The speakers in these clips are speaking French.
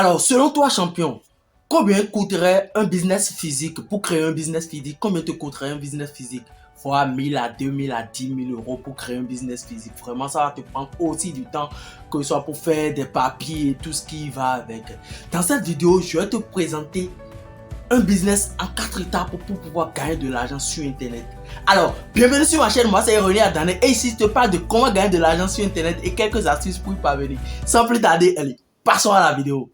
Alors, selon toi, champion, combien coûterait un business physique pour créer un business physique? Combien te coûterait un business physique? Voilà, 1000 à 2000 à 10 000 euros pour créer un business physique. Vraiment, ça va te prendre aussi du temps, que ce soit pour faire des papiers et tout ce qui va avec. Dans cette vidéo, je vais te présenter un business en 4 étapes pour pouvoir gagner de l'argent sur Internet. Alors, bienvenue sur ma chaîne, moi c'est René Adane et ici je te parle de comment gagner de l'argent sur Internet et quelques astuces pour y parvenir. Sans plus tarder, allez, passons à la vidéo.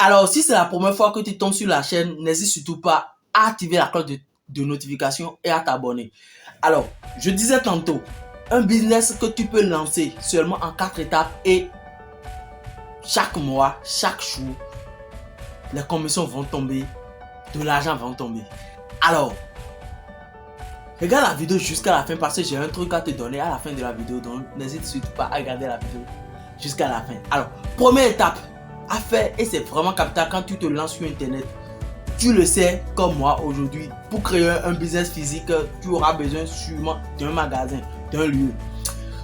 Alors, si c'est la première fois que tu tombes sur la chaîne, n'hésite surtout pas à activer la cloche de notification et à t'abonner. Alors, je disais tantôt, un business que tu peux lancer seulement en 4 étapes et chaque mois, chaque jour, les commissions vont tomber, de l'argent va tomber. Alors, regarde la vidéo jusqu'à la fin parce que j'ai un truc à te donner à la fin de la vidéo, donc n'hésite surtout pas à regarder la vidéo jusqu'à la fin. Alors, première étape à faire, et c'est vraiment capital quand tu te lances sur Internet. Tu le sais comme moi aujourd'hui, pour créer un business physique, tu auras besoin sûrement d'un magasin, d'un lieu.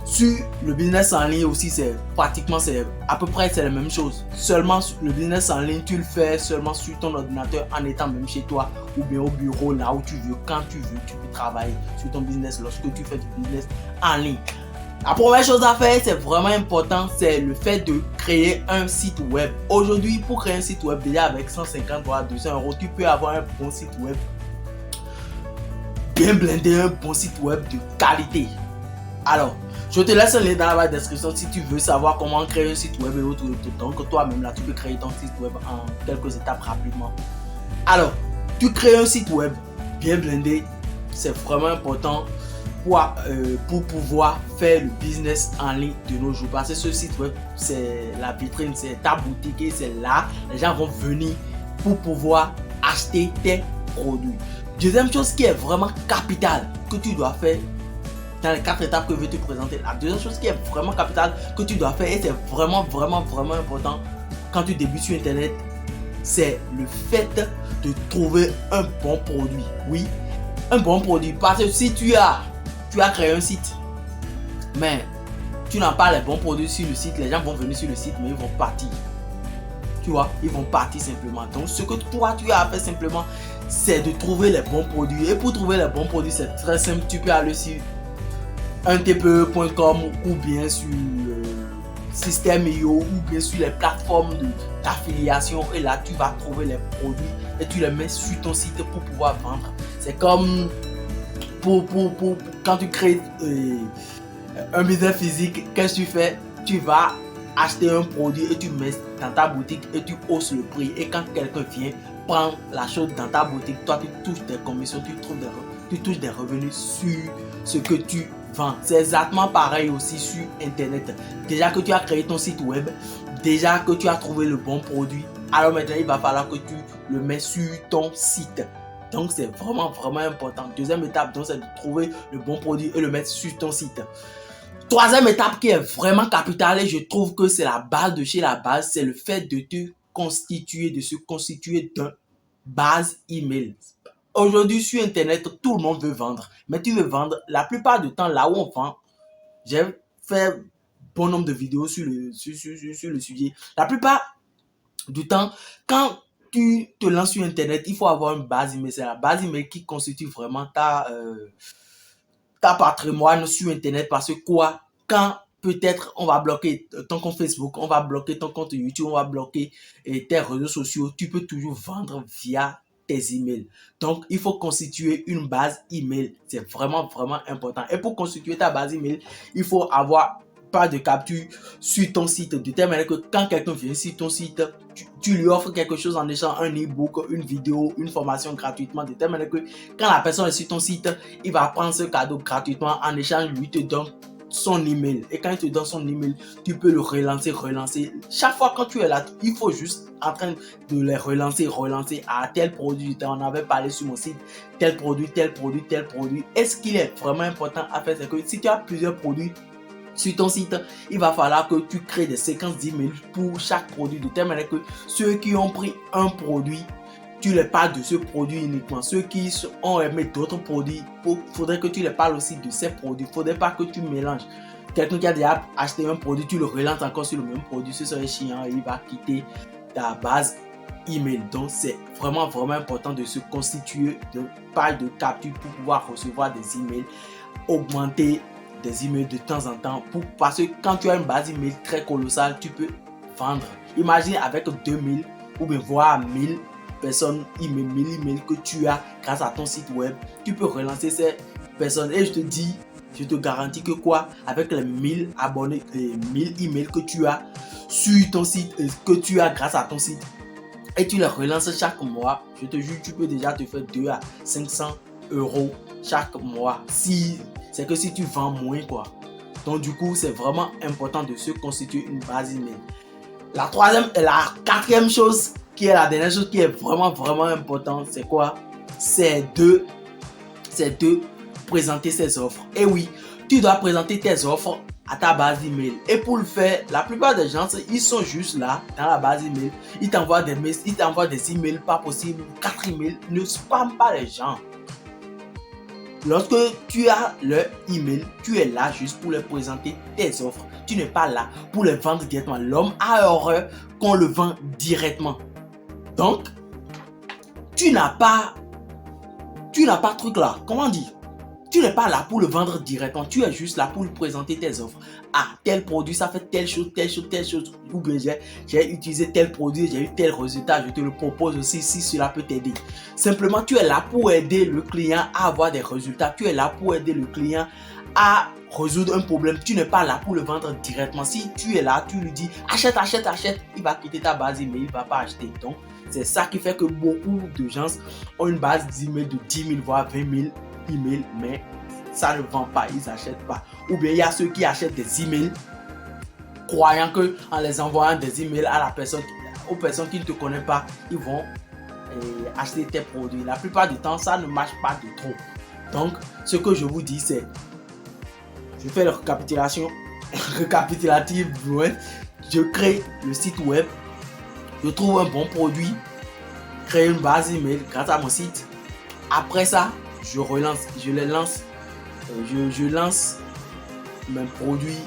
Sur le business en ligne aussi, c'est pratiquement, c'est à peu près c'est la même chose. Seulement le business en ligne, tu le fais seulement sur ton ordinateur en étant même chez toi ou bien au bureau, là où tu veux, quand tu veux, tu peux travailler sur ton business lorsque tu fais du business en ligne. La première chose à faire, c'est vraiment important, c'est le fait de créer un site web. Aujourd'hui, pour créer un site web, déjà avec 150 ou 200 euros, tu peux avoir un bon site web bien blindé, un bon site web de qualité. Alors, je te laisse un lien dans la description si tu veux savoir comment créer un site web et autres. Donc, toi-même là, tu peux créer ton site web en quelques étapes rapidement. Alors, tu crées un site web bien blindé, c'est vraiment important pour pouvoir faire le business en ligne de nos jours. Parce que ce site web, c'est la vitrine, c'est ta boutique et c'est là, les gens vont venir pour pouvoir acheter tes produits. Deuxième chose qui est vraiment capitale que tu dois faire dans les 4 étapes que je vais te présenter. La deuxième chose qui est vraiment capitale que tu dois faire et c'est vraiment important quand tu débutes sur Internet, c'est le fait de trouver un bon produit. Oui, un bon produit. Parce que si tu as créé un site, mais tu n'as pas les bons produits sur le site, les gens vont venir sur le site, mais ils vont partir. Tu vois, ils vont partir simplement. Donc, ce que toi, tu as à faire simplement, c'est de trouver les bons produits. Et pour trouver les bons produits, c'est très simple. Tu peux aller sur untpe.com ou bien sur System.io ou bien sur les plateformes d'affiliation. Et là, tu vas trouver les produits et tu les mets sur ton site pour pouvoir vendre. C'est comme quand tu crées un business physique, qu'est-ce que tu fais? Tu vas acheter un produit et tu mets dans ta boutique et tu hausses le prix. Et quand quelqu'un vient prendre la chose dans ta boutique, toi tu touches des commissions, tu touches des revenus sur ce que tu vends. C'est exactement pareil aussi sur Internet. Déjà que tu as créé ton site web, déjà que tu as trouvé le bon produit, alors maintenant il va falloir que tu le mets sur ton site. Donc c'est vraiment important. Deuxième étape, donc, c'est de trouver le bon produit et le mettre sur ton site. Troisième étape qui est vraiment capitale et je trouve que c'est la base de chez la base, c'est le fait de se constituer d'une base email. Aujourd'hui sur Internet, tout le monde veut vendre, mais tu veux vendre la plupart du temps là où on vend. J'ai fait bon nombre de vidéos sur le sujet. La plupart du temps, quand tu te lances sur Internet, il faut avoir une base email. C'est la base email qui constitue vraiment ta patrimoine sur Internet. Parce que quoi, quand peut-être on va bloquer ton compte Facebook, on va bloquer ton compte YouTube, on va bloquer tes réseaux sociaux, tu peux toujours vendre via tes emails. Donc, il faut constituer une base email. C'est vraiment important. Et pour constituer ta base email, il faut avoir pas de capture sur ton site de telle manière que quand quelqu'un vient sur ton site, tu lui offres quelque chose en échange, un e-book, une vidéo, une formation gratuitement, de telle manière que quand la personne est sur ton site, il va prendre ce cadeau gratuitement, en échange lui te donne son email. Et quand il te donne son email, tu peux le relancer. Chaque fois quand tu es là, il faut juste en train de les relancer. À tel produit, on avait parlé sur mon site, tel produit. Et ce qu'il est vraiment important à faire, c'est que si tu as plusieurs produits sur ton site, il va falloir que tu crées des séquences d'emails pour chaque produit, de telle manière que ceux qui ont pris un produit, tu les parles de ce produit uniquement. Ceux qui ont aimé d'autres produits, il faudrait que tu les parles aussi de ces produits. Il ne faudrait pas que tu mélanges. Quelqu'un qui a déjà acheté un produit, tu le relances encore sur le même produit, ce serait chiant et il va quitter ta base email. Donc c'est vraiment important de se constituer de pages de capture pour pouvoir recevoir des emails, augmenter des emails de temps en temps, parce que quand tu as une base email très colossale, tu peux vendre. Imagine avec 2000 ou bien voire 1000 personnes email que tu as grâce à ton site web, tu peux relancer ces personnes et je te garantis que avec les 1000 abonnés, les 1000 emails que tu as sur ton site, que tu as grâce à ton site, et tu les relances chaque mois, je te jure, tu peux déjà te faire 200 à 500 euros chaque mois. C'est que si tu vends moins Donc du coup, c'est vraiment important de se constituer une base email. La troisième et la quatrième chose, qui est la dernière chose qui est vraiment importante, c'est quoi? C'est de présenter ses offres. Et oui, tu dois présenter tes offres à ta base email. Et pour le faire, la plupart des gens, ils sont juste là dans la base email. Ils t'envoient des mails, ils t'envoient des emails pas possible, 4 emails. Ne spamme pas les gens. Lorsque tu as leur email, tu es là juste pour leur présenter tes offres. Tu n'es pas là pour les vendre directement. L'homme a horreur qu'on le vend directement. Donc, tu n'as pas truc là. Comment dire? Tu n'es pas là pour le vendre directement. Tu es juste là pour lui présenter tes offres. Ah, tel produit, ça fait telle chose. Ou bien j'ai utilisé tel produit, j'ai eu tel résultat. Je te le propose aussi si cela peut t'aider. Simplement, tu es là pour aider le client à avoir des résultats. Tu es là pour aider le client à résoudre un problème. Tu n'es pas là pour le vendre directement. Si tu es là, tu lui dis achète. Il va quitter ta base email, il ne va pas acheter. Donc, c'est ça qui fait que beaucoup de gens ont une base d'email de 10 000 voire 20 000 emails, mais ça ne vend pas, ils n'achètent pas. Ou bien il y a ceux qui achètent des emails croyant que en les envoyant des emails à la personne, aux personnes qui ne te connaissent pas, ils vont acheter tes produits. La plupart du temps, ça ne marche pas de trop. Donc, ce que je vous dis, c'est je fais la récapitulative. Je crée le site web, je trouve un bon produit, créer une base email grâce à mon site. Après ça, je lance mes produits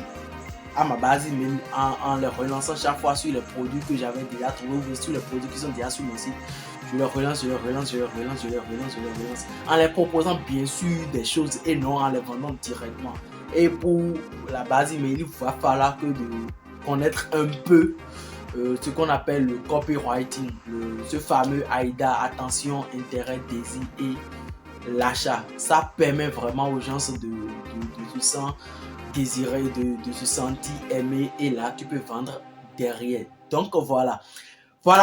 à ma base email en les relançant chaque fois sur les produits que j'avais déjà trouvés ou sur les produits qui sont déjà sur mon site. Je les relance en les proposant bien sûr des choses et non en les vendant directement. Et pour la base email, il va falloir que de connaître un peu ce qu'on appelle le copywriting, ce fameux AIDA, attention, intérêt, désir et l'achat. Ça permet vraiment aux gens de se sentir désiré, de se sentir aimé, et là tu peux vendre derrière. Donc voilà,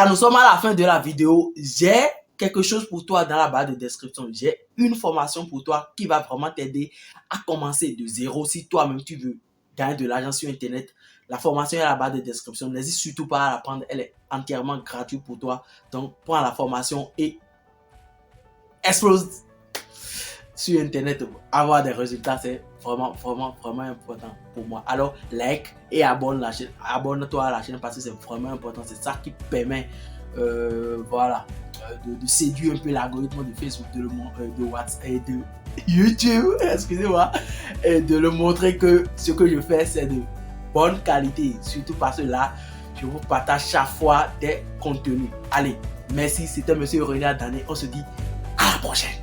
nous sommes à la fin de la vidéo. J'ai quelque chose pour toi dans la barre de description. J'ai une formation pour toi qui va vraiment t'aider à commencer de zéro. Si toi-même tu veux gagner de l'argent sur internet, la formation est à la barre de description. N'hésite surtout pas à la prendre, elle est entièrement gratuite pour toi. Donc prends la formation et explose sur internet. Avoir des résultats, c'est vraiment important pour moi. Alors like et abonne-toi à la chaîne parce que c'est vraiment important. C'est ça qui permet de séduire un peu l'algorithme de Facebook, de WhatsApp et de YouTube, excusez-moi, et de le montrer que ce que je fais c'est de bonne qualité, surtout parce que là je vous partage chaque fois des contenus. Allez, merci, c'était Monsieur René Dané. On se dit à la prochaine.